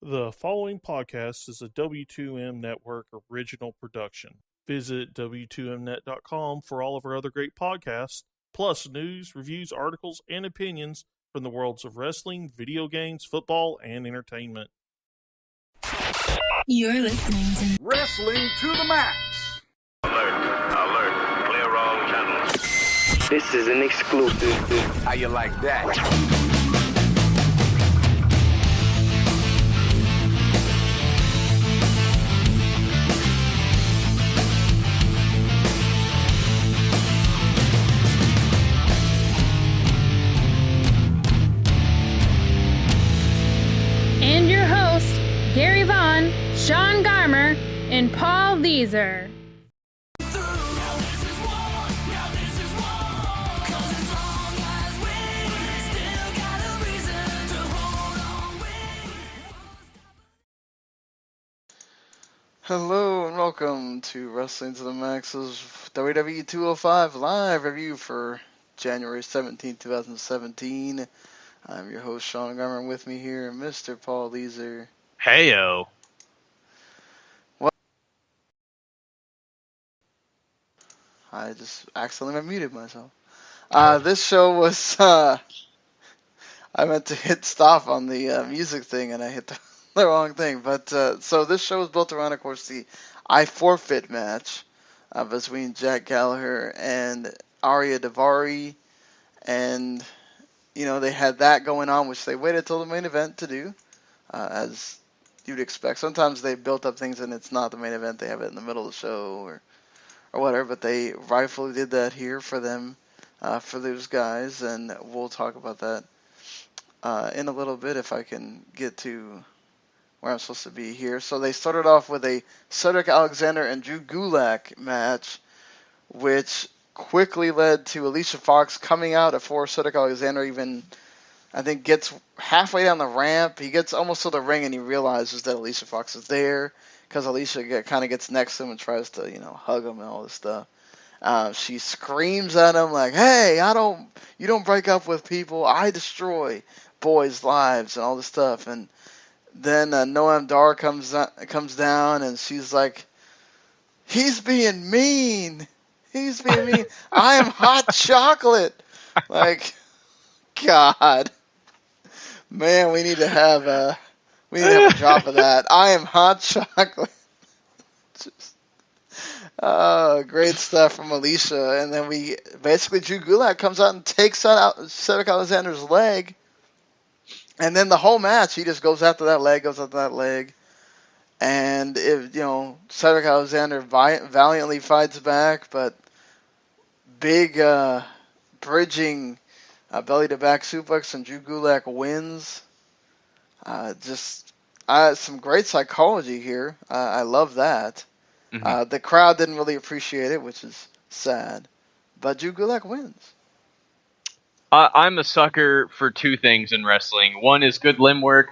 The following podcast is a W2M Network original production. Visit W2Mnet.com for all of our other great podcasts, plus news, reviews, articles, and opinions from the worlds of wrestling, video games, football, and entertainment. You're listening to Wrestling to the Max. Alert. Clear all channels. This is an exclusive. How you like that? And your hosts, Gary Vaughn, Sean Garmer, and Paul Leazar. Hello and welcome to Wrestling to the Max's WWE 205 live review for January 17, 2017. I'm your host, Sean Garmer, and with me here, Mr. Paul Leazar. Heyo. I just accidentally muted myself. This show was, I meant to hit stop on the music thing and I hit the wrong thing. But, so this show was built around, of course, the I Forfeit match between Jack Gallagher and Ariya Davari. And, you know, they had that going on, which they waited till the main event to do, as you'd expect. Sometimes they built up things and it's not the main event. They have it in the middle of the show or whatever, but they rightfully did that here for them, for those guys, and we'll talk about that in a little bit if I can get to where I'm supposed to be here. So they started off with a Cedric Alexander and Drew Gulak match, which quickly led to Alicia Fox coming out before Cedric Alexander even, I think, gets halfway down the ramp. He gets almost to the ring and he realizes that Alicia Fox is there, because Alicia kind of gets next to him and tries to, hug him and all this stuff. She screams at him like, "Hey, you don't break up with people. I destroy boys' lives," and all this stuff. And then Noam Dar comes down and she's like, "He's being mean. He's being mean. I am hot chocolate." Like, God, man, we need to have a drop of that. I am hot chocolate. Just, great stuff from Alicia. And then Drew Gulak comes out and takes out Cedric Alexander's leg. And then the whole match, he just goes after that leg, And Cedric Alexander valiantly fights back, but big bridging belly to back suplex, and Drew Gulak wins. Some great psychology here. I love that. Mm-hmm. The crowd didn't really appreciate it, which is sad. But Drew Gulak wins. I'm a sucker for two things in wrestling. One is good limb work.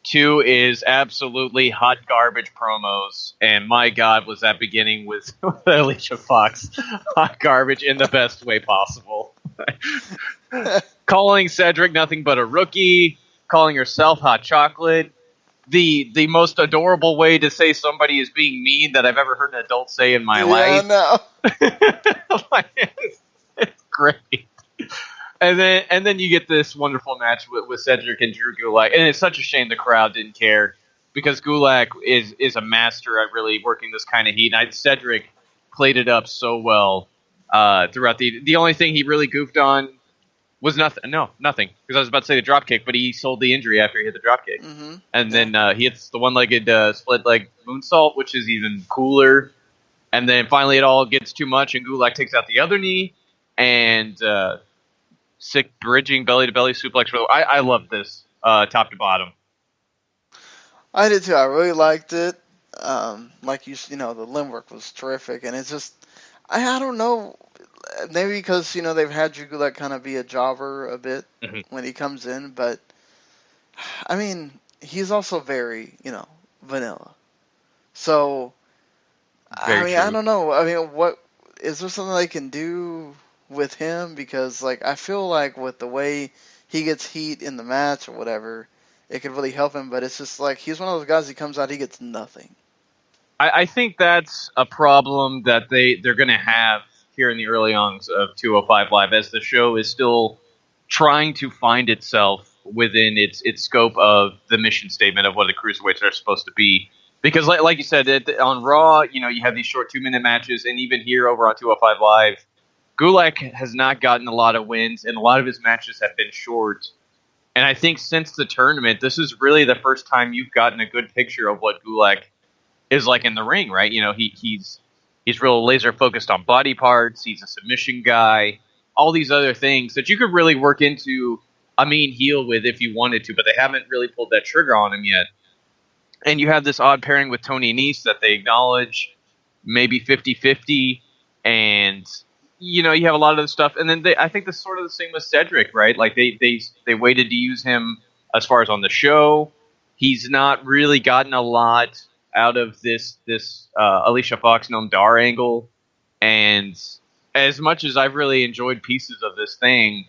Two is absolutely hot garbage promos. And my God, was that beginning with Alicia Fox hot garbage in the best way possible. Calling Cedric nothing but a rookie. Calling herself hot chocolate. The most adorable way to say somebody is being mean that I've ever heard an adult say in my life. No. It's great. And then you get this wonderful match with Cedric and Drew Gulak. And it's such a shame the crowd didn't care, because Gulak is a master at really working this kind of heat. And Cedric played it up so well throughout the only thing he really goofed on was nothing. No, nothing. Because I was about to say the dropkick, but he sold the injury after he hit the dropkick. Mm-hmm. And then he hits the one-legged split leg moonsault, which is even cooler. And then finally it all gets too much, and Gulak takes out the other knee, and sick bridging belly-to-belly suplex. I love this top to bottom. I did too. I really liked it. Like the limb work was terrific, and it's just, I don't know. Maybe because, they've had Drew Gulak kind of be a jobber a bit when he comes in, but, I mean, he's also very, vanilla. So, Very I true. don't know. I mean, is there something they can do with him? Because, I feel like with the way he gets heat in the match or whatever, it could really help him. But it's just like he's one of those guys. He comes out, he gets nothing. I think that's a problem that they're going to have here in the early on of 205 Live, as the show is still trying to find itself within its scope of the mission statement of what the cruiserweights are supposed to be. Because, like you said, on Raw, you have these short 2-minute matches, and even here over on 205 Live, Gulak has not gotten a lot of wins, and a lot of his matches have been short. And I think since the tournament, this is really the first time you've gotten a good picture of what Gulak is like in the ring, right? He's real laser focused on body parts. He's a submission guy. All these other things that you could really work into a mean heel with if you wanted to, but they haven't really pulled that trigger on him yet. And you have this odd pairing with Tony Nese that they acknowledge, maybe 50-50, and you have a lot of the stuff. And then I think that's sort of the same with Cedric, right? Like they waited to use him as far as on the show. He's not really gotten a lot out of this Alicia Fox Noam Dar angle, and as much as I've really enjoyed pieces of this thing,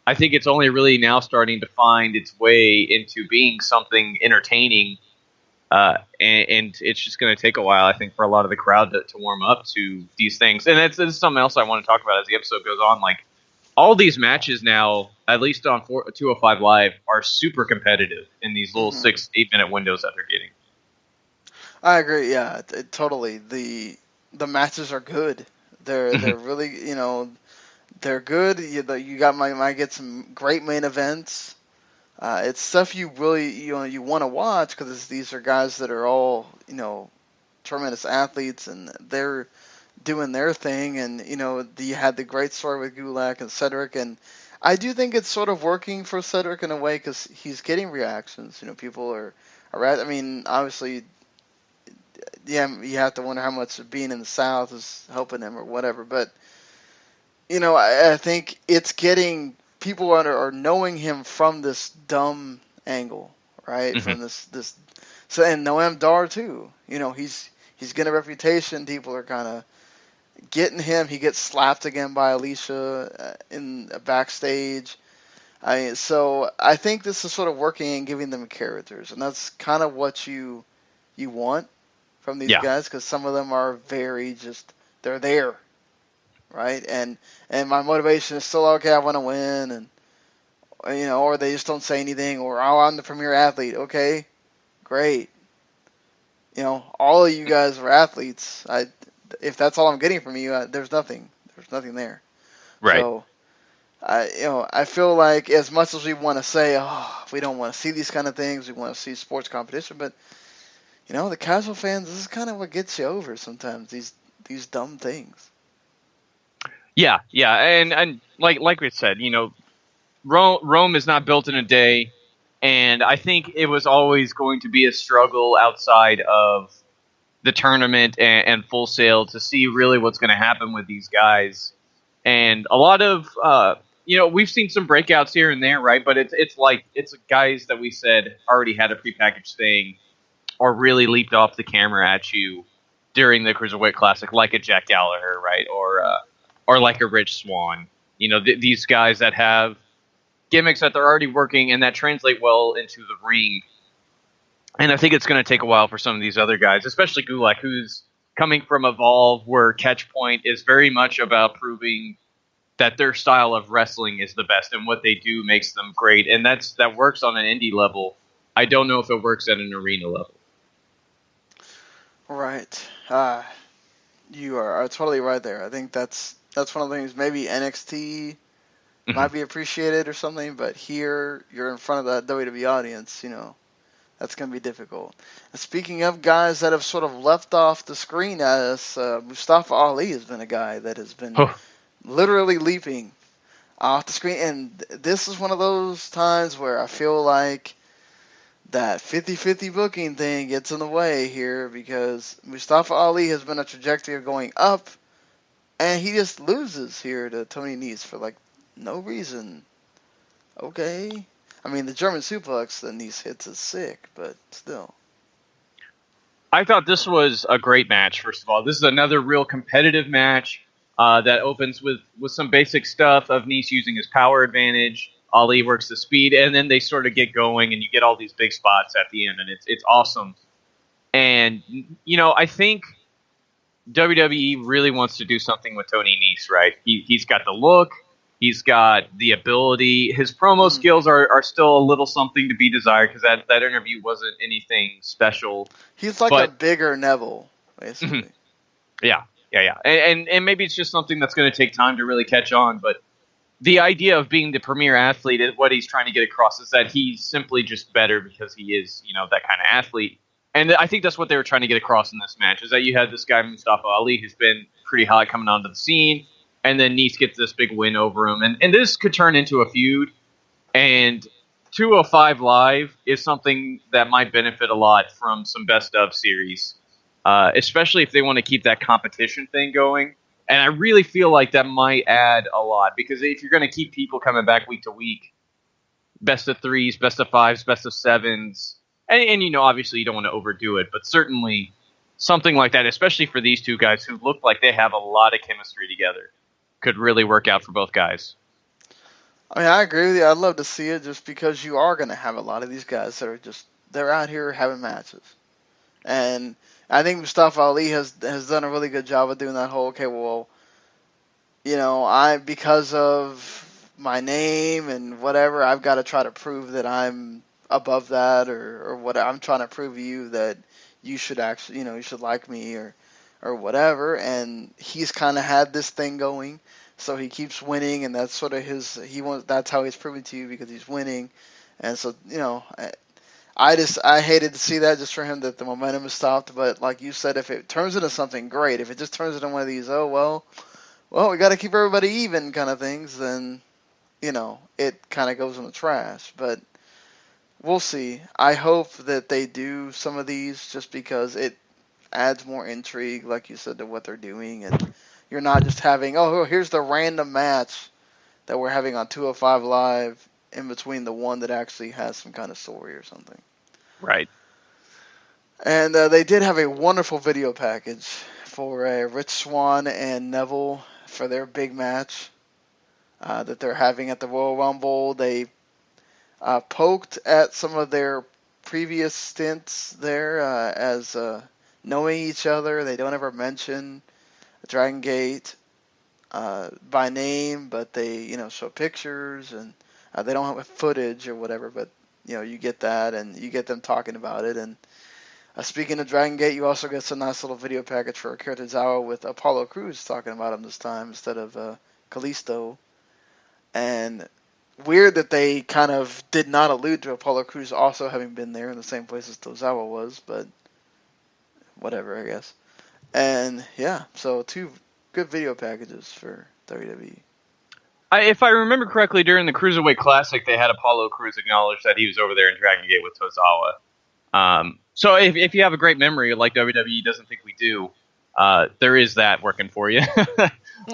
I think it's only really now starting to find its way into being something entertaining, and it's just going to take a while, I think, for a lot of the crowd to warm up to these things. And it's something else I want to talk about as the episode goes on. Like, all these matches now, at least on 205 Live, are super competitive in these little 6-8 minute windows that they're getting. I agree. Yeah, totally. The matches are good. They're really, they're good. You might get some great main events. It's stuff you really you want to watch because these are guys that are all tremendous athletes and they're doing their thing. And you had the great story with Gulak and Cedric, and I do think it's sort of working for Cedric in a way because he's getting reactions. People are. I mean, obviously. Yeah, you have to wonder how much being in the South is helping him or whatever. But, I think it's getting people are knowing him from this dumb angle, right? Mm-hmm. From this. So, and Noam Dar, too. He's getting a reputation. People are kind of getting him. He gets slapped again by Alicia in backstage. So I think this is sort of working and giving them characters. And that's kind of what you want from these guys, because some of them are very they're there, right? And my motivation is still, okay, I want to win, and or they just don't say anything, or I'm the premier athlete. Okay, great. All of you guys are athletes. If that's all I'm getting from you, there's nothing there. Right. So I feel like as much as we want to say, we don't want to see these kind of things, we want to see sports competition, but the casual fans, this is kind of what gets you over sometimes, these dumb things. Yeah, and like we said, Rome is not built in a day, and I think it was always going to be a struggle outside of the tournament and Full Sail to see really what's going to happen with these guys. And a lot of, we've seen some breakouts here and there, right? But it's guys that we said already had a prepackaged thing, or really leaped off the camera at you during the Cruiserweight Classic, like a Jack Gallagher, right? Or like a Rich Swann. These guys that have gimmicks that they're already working and that translate well into the ring. And I think it's going to take a while for some of these other guys, especially Gulak, who's coming from Evolve, where Catchpoint is very much about proving that their style of wrestling is the best and what they do makes them great. And that works on an indie level. I don't know if it works at an arena level. Right. You are totally right there. I think that's one of the things. Maybe NXT might be appreciated or something, but here you're in front of that WWE audience, that's going to be difficult. And speaking of guys that have sort of left off the screen at us, Mustafa Ali has been a guy that has been literally leaping off the screen. And this is one of those times where I feel like that 50-50 booking thing gets in the way here, because Mustafa Ali has been a trajectory of going up, and he just loses here to Tony Nese for no reason. Okay. I mean, the German suplex that Nese hits is sick, but still. I thought this was a great match, first of all. This is another real competitive match that opens with some basic stuff of Nese using his power advantage. Ali works the speed, and then they sort of get going, and you get all these big spots at the end, and it's awesome. And, I think WWE really wants to do something with Tony Nese, right? He's got the look, he's got the ability. His promo skills are still a little something to be desired, because that interview wasn't anything special. He's like a bigger Neville, basically. Yeah. And maybe it's just something that's going to take time to really catch on, but the idea of being the premier athlete, what he's trying to get across is that he's simply just better because he is, that kind of athlete. And I think that's what they were trying to get across in this match, is that you had this guy, Mustafa Ali, who's been pretty hot coming onto the scene, and then Nese gets this big win over him. And this could turn into a feud, and 205 Live is something that might benefit a lot from some best of series, especially if they want to keep that competition thing going. And I really feel like that might add a lot, because if you're going to keep people coming back week to week, best of threes, best of fives, best of sevens, and obviously you don't want to overdo it, but certainly something like that, especially for these two guys who look like they have a lot of chemistry together, could really work out for both guys. I mean, I agree with you. I'd love to see it, just because you are going to have a lot of these guys that are they're out here having matches. And I think Mustafa Ali has done a really good job of doing that whole, because of my name and whatever, I've got to try to prove that I'm above that, or what. I'm trying to prove to you that you should actually, you should like me, or whatever. And he's kind of had this thing going, so he keeps winning, and that's sort of that's how he's proving to you, because he's winning. And so, I hated to see that, just for him, that the momentum is stopped. But like you said, if it turns into something great, if it just turns into one of these, well, we got to keep everybody even kind of things, then, it kind of goes in the trash. But we'll see. I hope that they do some of these, just because it adds more intrigue, like you said, to what they're doing. And you're not just having, here's the random match that we're having on 205 Live in between the one that actually has some kind of story or something. Right. And they did have a wonderful video package for Rich Swann and Neville for their big match that they're having at the Royal Rumble. They poked at some of their previous stints there as knowing each other. They don't ever mention Dragon Gate by name, but they, show pictures, and they don't have footage or whatever, but, you get that, and you get them talking about it. And speaking of Dragon Gate, you also get some nice little video package for Akira Tozawa with Apollo Crews talking about him this time instead of Kalisto. And weird that they kind of did not allude to Apollo Crews also having been there in the same place as Tozawa was, but whatever, I guess. And yeah, so 2 good video packages for WWE. If I remember correctly, during the Cruiserweight Classic, they had Apollo Crews acknowledge that he was over there in Dragon Gate with Tozawa. So if you have a great memory, like WWE doesn't think we do, there is that working for you.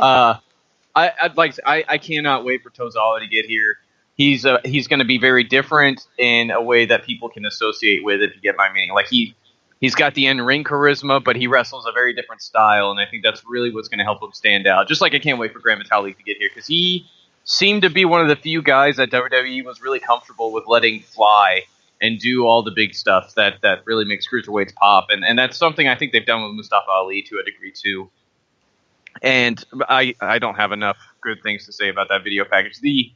I cannot wait for Tozawa to get here. He's going to be very different in a way that people can associate with, if you get my meaning. Like he's got the in-ring charisma, but he wrestles a very different style, and I think that's really what's going to help him stand out. Just like I can't wait for Gran Metalik to get here, because he seemed to be one of the few guys that WWE was really comfortable with letting fly and do all the big stuff that really makes cruiserweights pop, and that's something I think they've done with Mustafa Ali to a degree too. And I don't have enough good things to say about that video package. The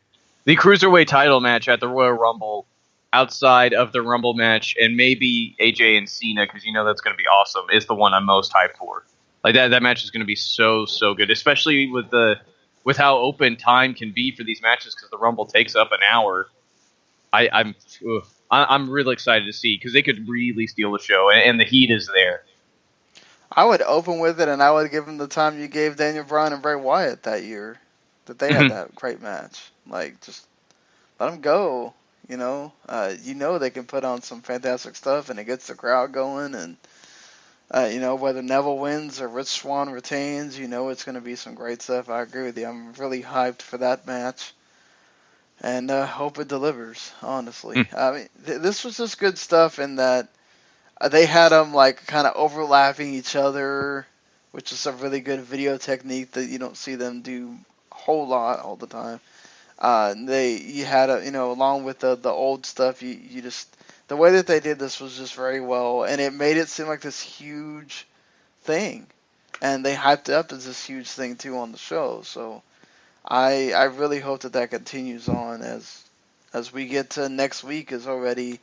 Cruiserweight title match at the Royal Rumble, outside of the Rumble match, and maybe AJ and Cena, because that's going to be awesome, is the one I'm most hyped for. Like that match is going to be so good, especially with how open time can be for these matches, because the Rumble takes up an hour. I'm really excited to see, because they could really steal the show, and the heat is there. I would open with it, and I would give them the time you gave Daniel Bryan and Bray Wyatt that year, that they had that great match. Like, just let them go. They can put on some fantastic stuff, and it gets the crowd going. And whether Neville wins or Rich Swann retains, it's going to be some great stuff. I agree with you. I'm really hyped for that match, and hope it delivers. Honestly, I mean, this was just good stuff in that they had them like kind of overlapping each other, which is a really good video technique that you don't see them do a whole lot all the time. You had along with the old stuff, you just the way that they did this was just very well, and it made it seem like this huge thing, and they hyped it up as this huge thing too on the show. So I really hope that continues on as we get to next week is already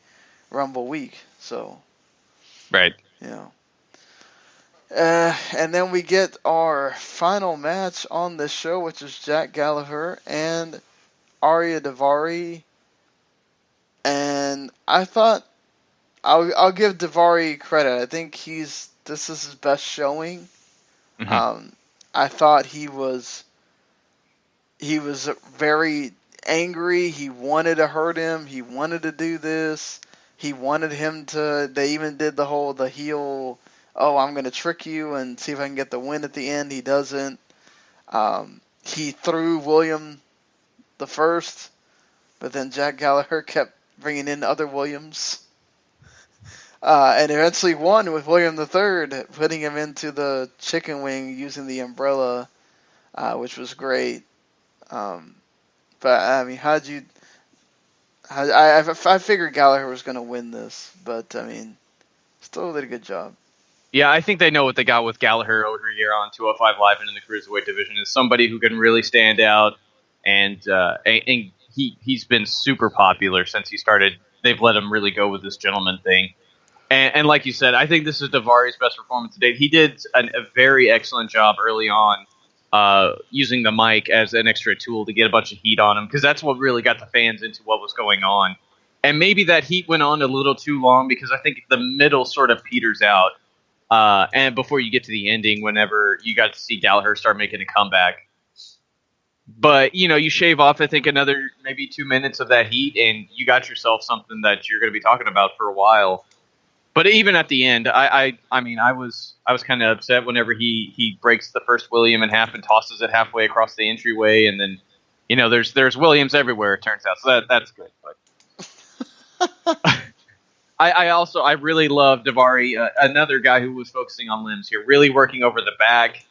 Rumble week. So Right. And then we get our final match on this show, which is Jack Gallagher and Ariya Davari. And I thought I'll give Davari credit. I think this is his best showing. Mm-hmm. I thought he was very angry. He wanted to hurt him. He wanted to do this. He wanted him to. They even did the heel. Oh, I'm gonna trick you and see if I can get the win at the end. He doesn't. He threw William the first, but then Jack Gallagher kept bringing in other Williams. And eventually won with William the third, putting him into the chicken wing using the umbrella, which was great. But I mean, I figured Gallagher was going to win this, but I mean, still did a good job. Yeah, I think they know what they got with Gallagher over here on 205 Live and in the Cruiserweight division is somebody who can really stand out, and he's been super popular since he started. They've let him really go with this gentleman thing. And like you said, I think this is Davari's best performance to date. He did a very excellent job early on using the mic as an extra tool to get a bunch of heat on him, because that's what really got the fans into what was going on. And maybe that heat went on a little too long, because I think the middle sort of peters out. And before you get to the ending, whenever you got to see Gallagher start making a comeback. But, you shave off, I think, another maybe 2 minutes of that heat, and you got yourself something that you're going to be talking about for a while. But even at the end, I was kind of upset whenever he breaks the first William in half and tosses it halfway across the entryway, and then there's Williams everywhere, it turns out, so that's good. But I really love Davari, another guy who was focusing on limbs here, really working over the back,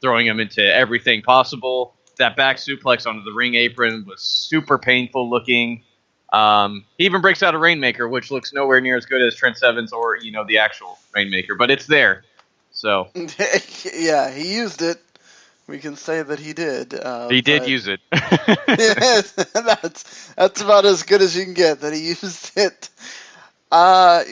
throwing him into everything possible. That back suplex onto the ring apron was super painful looking. He even breaks out a Rainmaker, which looks nowhere near as good as Trent Seven's or, the actual Rainmaker, but it's there. So yeah, he used it. We can say that he did. He did use it. Yes, that's about as good as you can get, that he used it. I'd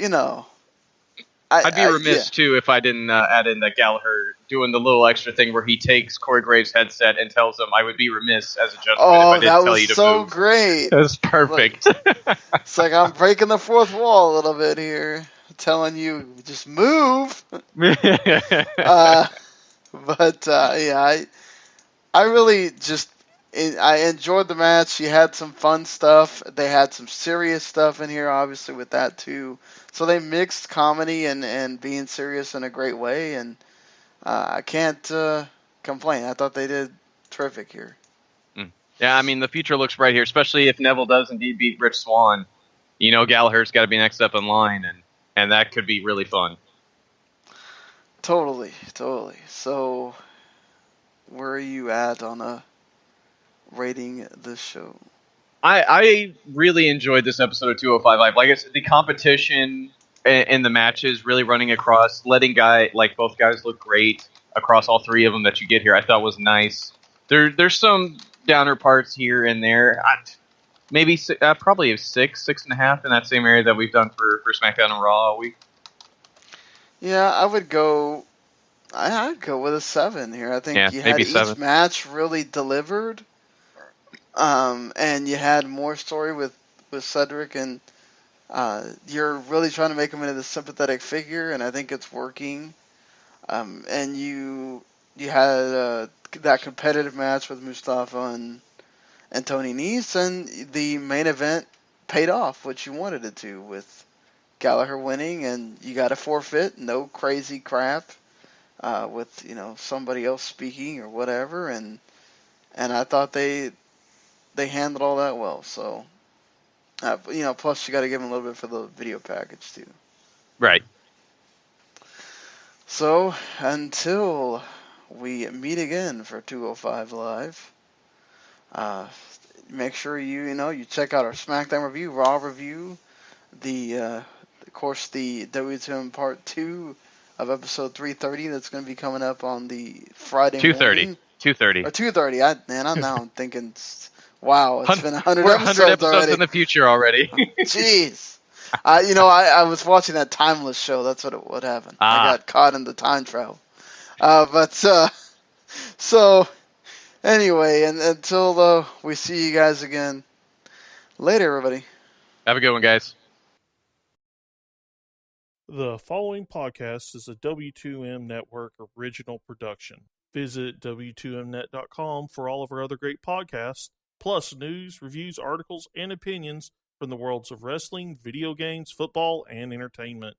be remiss, too, if I didn't add in that Gallagher doing the little extra thing where he takes Corey Graves' headset and tells him, I would be remiss as a gentleman if I didn't tell you to move. Oh, that was so great. That's perfect. It's like I'm breaking the fourth wall a little bit here, telling you, just move. I really just... I enjoyed the match. You had some fun stuff. They had some serious stuff in here, obviously, with that, too. So they mixed comedy and being serious in a great way, and I can't complain. I thought they did terrific here. Yeah, I mean, the future looks bright here, especially if Neville does indeed beat Rich Swann. Gallagher's got to be next up in line, and that could be really fun. Totally. So, where are you at on rating this show? I really enjoyed this episode of 205 Live. Like I said, the competition and the matches really running across, letting both guys look great across all three of them that you get here, I thought was nice. There's some downer parts here and there. Maybe probably a 6.5 in that same area that we've done for SmackDown and Raw all week. Yeah, I'd go with a 7 here. I think you had each match really delivered. And you had more story with Cedric, and you're really trying to make him into the sympathetic figure, and I think it's working. And you had that competitive match with Mustafa and Tony Nese, and the main event paid off what you wanted it to, with Gallagher winning, and you got a forfeit, no crazy crap, with somebody else speaking or whatever, and I thought they handled all that well. So, plus you got to give them a little bit for the video package too. Right. So, until we meet again for 205 Live, make sure you check out our SmackDown review, Raw review, of course, the WTM Part 2 of episode 330 that's going to be coming up on the Friday 230. morning. 230. Or 230. I'm thinking, wow, it's been 100 We're episodes 100 episodes already. in the future already. Jeez. I was watching that Timeless show. That's what happened. I got caught in the time travel. So, anyway, and until we see you guys again, later, everybody. Have a good one, guys. The following podcast is a W2M Network original production. Visit W2Mnet.com for all of our other great podcasts, plus news, reviews, articles, and opinions from the worlds of wrestling, video games, football, and entertainment.